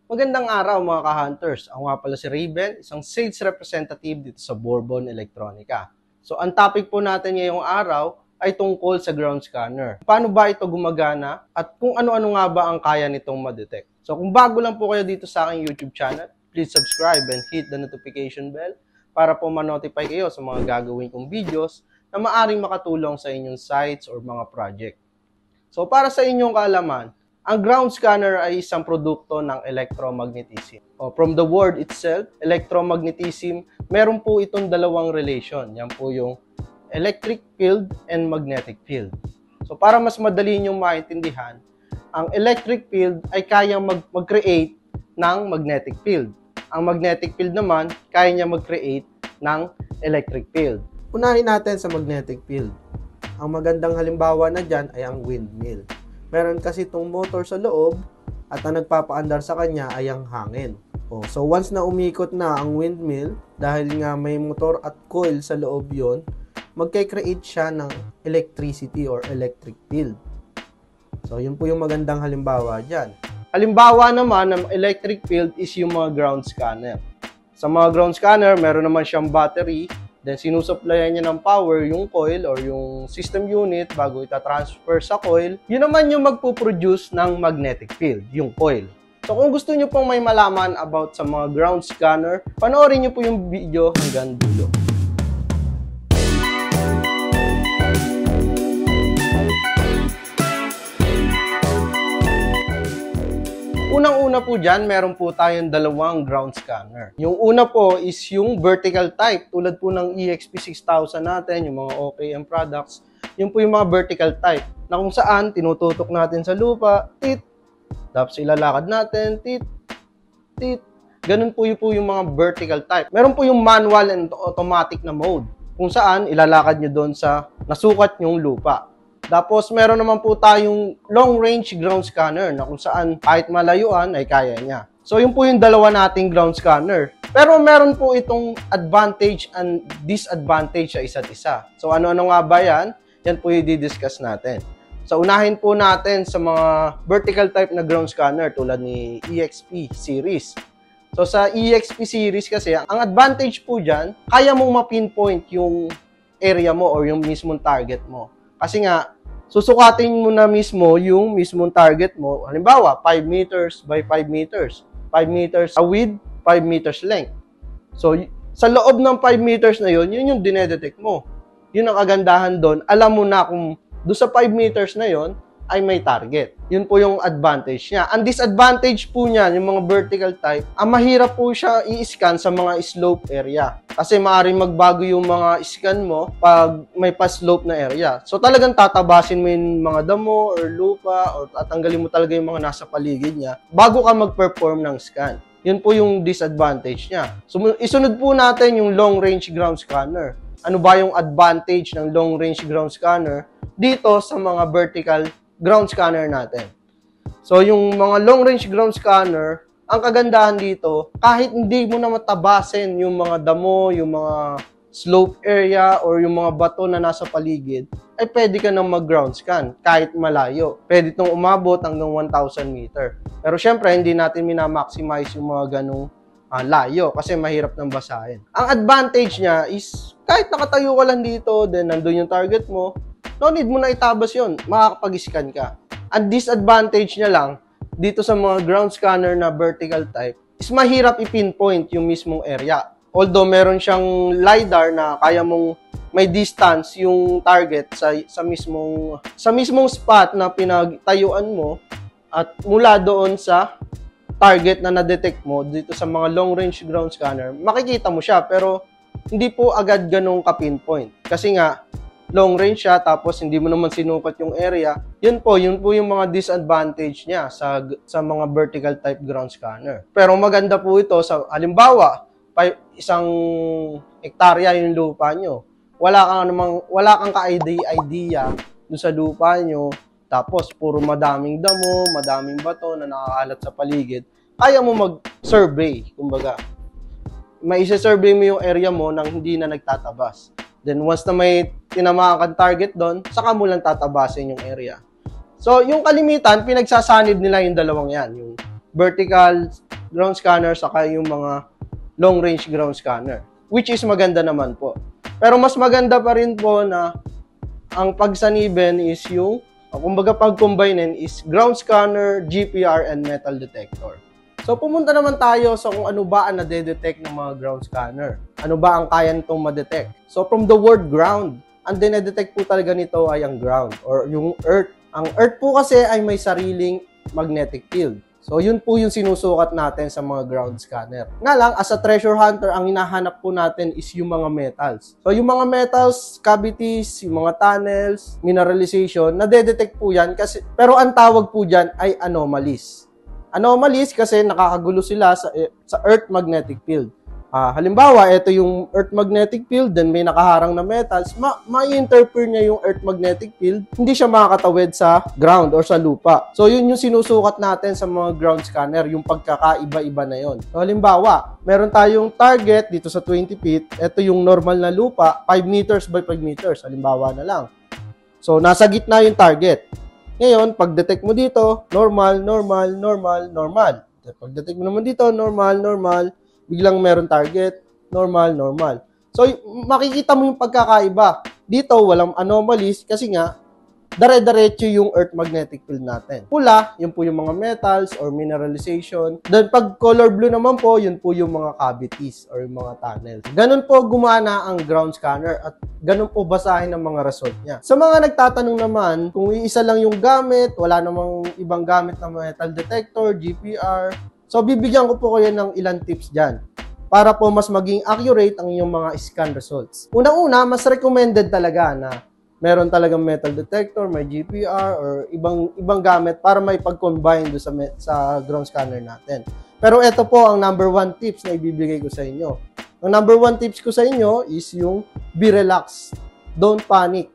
Magandang araw mga ka-hunters. Ako nga pala si Raven, isang sales representative dito sa Bourbon Electronica. So ang topic po natin ngayong araw ay tungkol sa ground scanner. Paano ba ito gumagana at kung ano-ano nga ba ang kaya nitong ma-detect. So kung bago lang po kayo dito sa aking YouTube channel, please subscribe and hit the notification bell para po ma-notify kayo sa mga gagawin kong videos na maaring makatulong sa inyong sites or mga project. So para sa inyong kaalaman, ang ground scanner ay isang produkto ng electromagnetism. From the word itself, electromagnetism, meron po itong dalawang relation. Yan po yung electric field and magnetic field. So para mas madali nyo maintindihan, ang electric field ay kayang mag-create ng magnetic field. Ang magnetic field naman, kaya niya mag-create ng electric field. Unahin natin sa magnetic field. Ang magandang halimbawa na dyan ay ang windmill. Meron kasi itong motor sa loob at ang nagpapaandar sa kanya ay ang hangin. So once na umikot na ang windmill, dahil nga may motor at coil sa loob yon, magkikreate siya ng electricity or electric field. So yun po yung magandang halimbawa dyan. Halimbawa naman ng electric field is yung mga ground scanner. Sa mga ground scanner, meron naman siyang battery. Then, sinusupplyan niya ng power yung coil or yung system unit bago itatransfer sa coil. Yun naman yung magpuproduce ng magnetic field, yung coil. So, kung gusto niyo pong may malaman about sa mga ground scanner, panoorin niyo po yung video hanggang dulo. Unang-una po dyan, meron po tayong dalawang ground scanner. Yung una po is yung vertical type, tulad po ng EXP6000 natin, yung mga OKM products. Yun po yung mga vertical type, na kung saan tinututok natin sa lupa, tit, tapos ilalakad natin, tit, tit. Ganun po yung mga vertical type. Meron po yung manual and automatic na mode, kung saan ilalakad nyo doon sa nasukat nyong lupa. Tapos, meron naman po tayong long-range ground scanner na kung saan kahit malayuan ay kaya niya. So, yun po yung dalawa nating ground scanner. Pero meron po itong advantage and disadvantage sa isa't isa. So, ano-ano nga ba yan? Yan po yung di-discuss natin. So, unahin po natin sa mga vertical type na ground scanner tulad ni EXP series. So, sa EXP series kasi, ang advantage po dyan, kaya mong ma-pinpoint yung area mo or yung mismong target mo. Kasi nga, susukatin mo na mismo yung mismong target mo. Halimbawa, 5 meters by 5 meters. 5 meters width, 5 meters length. So, sa loob ng 5 meters na yun yung dinedetect mo. Yun ang kagandahan doon. Alam mo na kung doon sa 5 meters na yun ay may target. Yun po yung advantage niya. Ang disadvantage po niya, yung mga vertical type, ang mahirap po siya i-scan sa mga slope area. Kasi maaaring magbago yung mga scan mo pag may pa-slope na area. So talagang tatabasin mo yung mga damo or lupa or tatanggalin mo talaga yung mga nasa paligid niya bago ka mag-perform ng scan. Yun po yung disadvantage niya. So isunod po natin yung long-range ground scanner. Ano ba yung advantage ng long-range ground scanner dito sa mga vertical ground scanner natin? So, yung mga long-range ground scanner, ang kagandahan dito, kahit hindi mo na matabasin yung mga damo, yung mga slope area, or yung mga bato na nasa paligid, ay pwede ka nang mag-ground scan kahit malayo. Pwede itong umabot hanggang 1,000 meter. Pero syempre, hindi natin minamaximize yung mga ganong layo kasi mahirap nang basahin. Ang advantage niya is, kahit nakatayo ka lang dito, then nandun yung target mo, no need mo na itabas yun. Makakapag-scan ka. Ang disadvantage niya lang, dito sa mga ground scanner na vertical type, is mahirap i-pinpoint yung mismong area. Although meron siyang LiDAR na kaya mong may distance yung target sa mismong spot na pinagtayuan mo at mula doon sa target na na-detect mo dito sa mga long-range ground scanner, makikita mo siya pero hindi po agad ganong ka-pinpoint. Kasi nga, long range siya, tapos hindi mo naman sinukat yung area. Yun po yung mga disadvantage niya sa mga vertical type ground scanner. Pero maganda po ito sa, halimbawa, isang hektarya yung lupa nyo. Wala kang ka-idea doon sa lupa nyo, tapos puro madaming damo, madaming bato na nakakalat sa paligid. Kaya mo mag-survey, kumbaga. May isa-survey mo yung area mo nang hindi na nagtatabas. Then once na may tinamaan kang target doon, saka mo lang tatabasin yung area. So, yung kalimitan, pinagsasanib nila yung dalawang yan. Yung vertical ground scanner saka yung mga long range ground scanner, which is maganda naman po. Pero mas maganda pa rin po na ang pagsanibin is yung, kumbaga pag-combine is ground scanner, GPR, and metal detector. So pumunta naman tayo sa kung ano ba ang nade-detect ng mga ground scanner. Ano ba ang kaya nitong ma-detect? So from the word ground, ang dinedetect po talaga nito ay ang ground or yung earth. Ang earth po kasi ay may sariling magnetic field. So, yun po yung sinusukat natin sa mga ground scanner. Nga lang, as a treasure hunter, ang hinahanap po natin is yung mga metals. So, yung mga metals, cavities, yung mga tunnels, mineralization, nade-detect po yan. Kasi, pero ang tawag po dyan ay anomalies. Anomalies kasi nakakagulo sila sa Earth magnetic field. Halimbawa, ito yung Earth magnetic field, then may nakaharang na metals, ma-interfere niya yung Earth magnetic field, hindi siya makakatawid sa ground or sa lupa. So, yun yung sinusukat natin sa mga ground scanner, yung pagkakaiba-iba na yun. So, halimbawa, meron tayong target dito sa 20 feet, ito yung normal na lupa, 5 meters by 5 meters, halimbawa na lang. So, nasa gitna yung target. Ngayon, pag-detect mo dito, normal, normal, normal, normal. Pag-detect mo naman dito, normal, normal, biglang meron target, normal, normal. So, makikita mo yung pagkakaiba. Dito, walang anomalies kasi nga, dare-diretso yung Earth magnetic field natin. Pula, yun po yung mga metals or mineralization. Then, pag color blue naman po, yun po yung mga cavities or yung mga tunnels. Ganun po gumana ang ground scanner at ganun po basahin ang mga result niya. Sa mga nagtatanong naman, kung isa lang yung gamit, wala namang ibang gamit na metal detector, GPR, so, bibigyan ko po kayo ng ilang tips dyan para po mas maging accurate ang inyong mga scan results. Una-una, mas recommended talaga na meron talagang metal detector, may GPR, or ibang gamit para may pag-combine doon sa ground scanner natin. Pero ito po ang number 1 tips na ibibigay ko sa inyo. Ang number 1 tips ko sa inyo is yung be relaxed. Don't panic.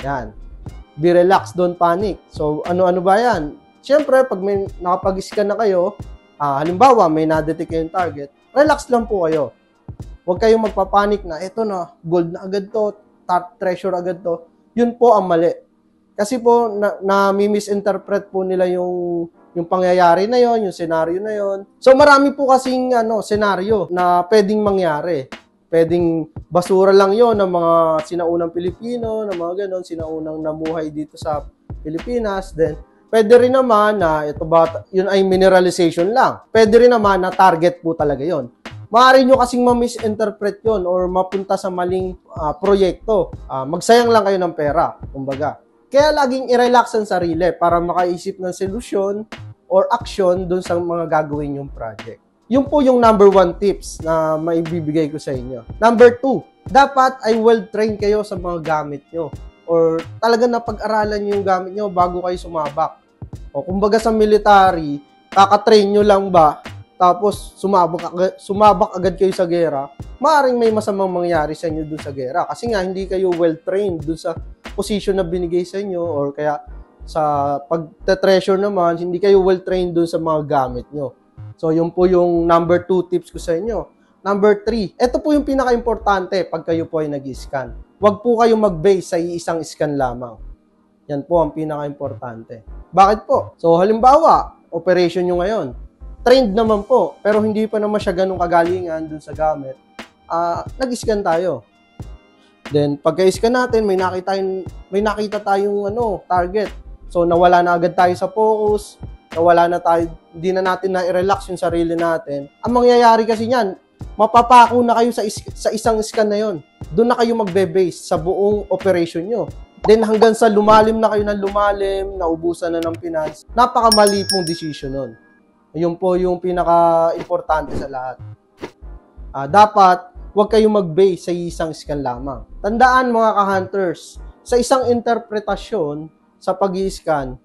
Yan. Be relaxed, don't panic. So, ano-ano ba yan? Siyempre, pag may nakapag-scan na kayo, halimbawa, may na-detect kayong target, relax lang po kayo. Huwag kayong magpapanik na, eto na, gold na agad to, top treasure agad to. Yun po ang mali. Kasi po, na-misinterpret po nila yung pangyayari na yon, yung senaryo na yon. So, marami po kasing senaryo na pwedeng mangyari. Pwedeng basura lang yon ng mga sinaunang Pilipino, ng mga ganon, sinaunang namuhay dito sa Pilipinas, then pwede rin naman na ito ba, yun ay mineralization lang. Pwede rin naman na target po talaga yun. Maaari nyo kasing ma-misinterpret yun or mapunta sa maling proyekto. Magsayang lang kayo ng pera, kumbaga. Kaya laging i-relax ang sarili para makaisip ng solusyon or action dun sa mga gagawin yung project. Yun po yung number 1 tips na maibibigay ko sa inyo. Number 2, dapat ay well-trained kayo sa mga gamit nyo. Or talaga napag-aralan nyo yung gamit nyo bago kayo sumabak. O kumbaga sa military, kakatrain nyo lang ba, tapos sumabak agad kayo sa gera, maaaring may masamang mangyari sa inyo dun sa gera. Kasi nga, hindi kayo well-trained dun sa position na binigay sa inyo or kaya sa pag-treasure naman, hindi kayo well-trained dun sa mga gamit nyo. So, yun po yung number 2 tips ko sa inyo. Number 3, ito po yung pinaka-importante pag kayo po ay nag-scan. Huwag po kayong mag-base sa isang scan lamang. Yan po ang pinaka-importante. Bakit po? So, halimbawa, operation nyo ngayon. Trained naman po, pero hindi pa naman siya ganun kagalingan dun sa gamit. Nag-scan tayo. Then, pagka-scan natin, may nakita tayong target. So, nawala na agad tayo sa focus. Nawala na tayo, hindi na natin na-relax yung sarili natin. Ang mangyayari kasi niyan, mapapako na kayo sa isang scan na yon. Doon na kayo magbe-base sa buong operation nyo. Then hanggang sa lumalim na kayo ng lumalim, naubusan na ng finance, napakamali pong decision nun. Yun po yung pinaka-importante sa lahat. Dapat, huwag kayong mag-base sa isang scan lamang. Tandaan mga ka-hunters, sa isang interpretasyon sa pag-i-scan,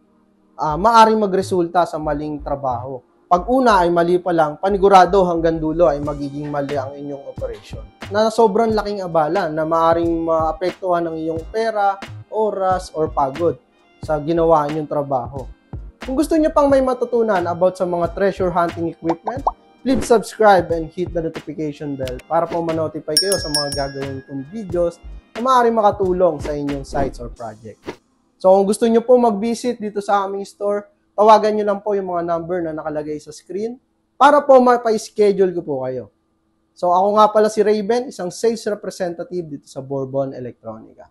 maaring magresulta sa maling trabaho. Pag una ay mali pa lang, panigurado hanggang dulo ay magiging mali ang inyong operation. Na sobrang laking abala na maaring maapektuhan ng iyong pera, oras, or pagod sa ginawa ninyong trabaho. Kung gusto niyo pang may matutunan about sa mga treasure hunting equipment, please subscribe and hit the notification bell para po ma-notify kayo sa mga gagawin kong videos na maaaring makatulong sa inyong sites or project. So kung gusto niyo po mag-visit dito sa aming store, tawagan nyo lang po yung mga number na nakalagay sa screen para po mapa-schedule ko po kayo. So ako nga pala si Raven, isang sales representative dito sa Bourbon Electronica.